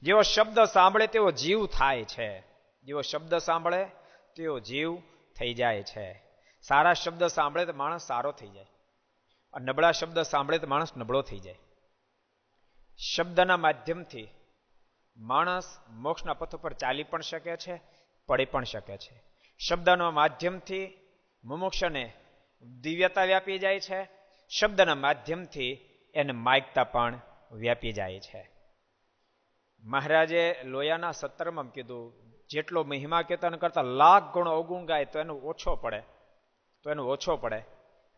જેવો શબ્દ સાંભળે તેવો જીવ થાય છે. જેવો શબ્દ સાંભળે તેવો જીવ થઈ જાય છે. સારા શબ્દ સાંભળે તો માણસ સારો થઈ જાય, અને નબળા શબ્દ સાંભળે તો માણસ નબળો થઈ જાય. શબ્દના માધ્યમથી માણસ મોક્ષના પથ ઉપર ચાલી પણ શકે છે, પડી પણ શકે છે. શબ્દના માધ્યમથી મુમુક્ષને દિવ્યતા વ્યાપી જાય છે. શબ્દના માધ્યમથી એને માયકતા પણ વ્યાપી જાય છે. મહારાજે લોયાના 17માં કીધું, જેટલો મહિમા કીર્તન કરતા લાખ ગણો અવગુણ ગાય તો એનું ઓછો પડે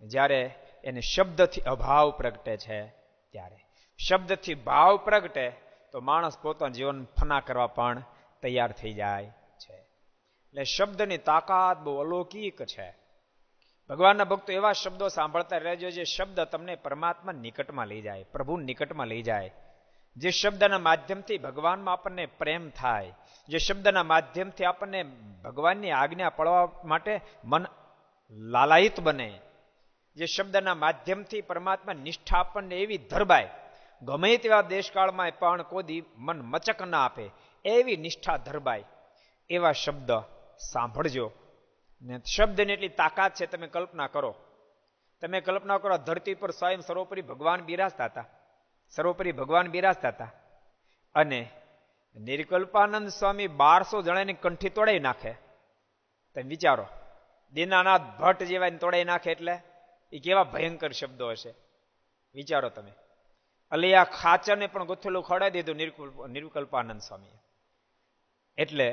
જ્યારે એને શબ્દથી અભાવ પ્રગટે છે. ત્યારે શબ્દથી ભાવ પ્રગટે તો માણસ પોતાનું જીવન ફના કરવા પણ તૈયાર થઈ જાય છે. એટલે શબ્દની તાકાત બહુ અલૌકિક છે. ભગવાનના ભક્તો એવા શબ્દો સાંભળતા રહેજો જે શબ્દ તમને પરમાત્મા નિકટમાં લઈ જાય, પ્રભુ નિકટમાં લઈ જાય. જે શબ્દના માધ્યમથી ભગવાનમાં આપણને પ્રેમ થાય, જે શબ્દના માધ્યમથી આપણને ભગવાનની આજ્ઞા પાળવા માટે મન લાલાયિત બને, જે શબ્દના માધ્યમથી પરમાત્મા નિષ્ઠા આપણને એવી ધરબાય, ગમે તેવા દેશકાળમાં પણ કોઈ મન મચક ના આપે એવી નિષ્ઠા ધરબાય, એવા શબ્દ સાંભળજો. ને શબ્દની એટલી તાકાત છે. તમે કલ્પના કરો, ધરતી પર સ્વયં સર્વોપરી ભગવાન બિરાજતા હતા અને નિર્કલ્પાનંદ સ્વામી 1200 જણાની કંઠી તોડાઈ નાખે. તમે વિચારો, દીનાનાથ ભટ્ટ જેવા તોડાઈ નાખે એટલે એ કેવા ભયંકર શબ્દો હશે. વિચારો તમે. અલિયા ખાચરને પણ ગુથેલું ખવડાવી દીધું નિર્કલ્પાનંદ સ્વામી. એટલે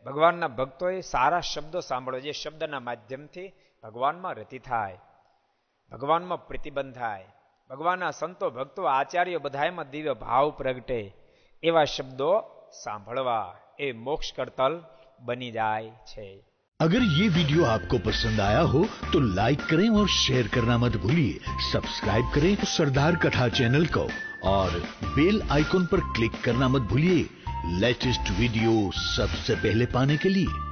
ભગવાનના ભક્તોએ સારા શબ્દો સાંભળો, જે શબ્દના માધ્યમથી ભગવાનમાં રતિ થાય, ભગવાનમાં પ્રતિબંધ થાય, ભગવાનના સંતો ભક્તો આચાર્યો બધામાં દિવ્ય ભાવ પ્રગટે, એવા શબ્દો સાંભળવા એ મોક્ષ કરતલ બની જાય છે. अगर ये वीडियो आपको पसंद आया हो तो लाइक करें और शेयर करना मत भूलिए. सब्सक्राइब करें सरदार कथा चैनल को और बेल आइकॉन पर क्लिक करना मत भूलिए लेटेस्ट वीडियो सबसे पहले पाने के लिए.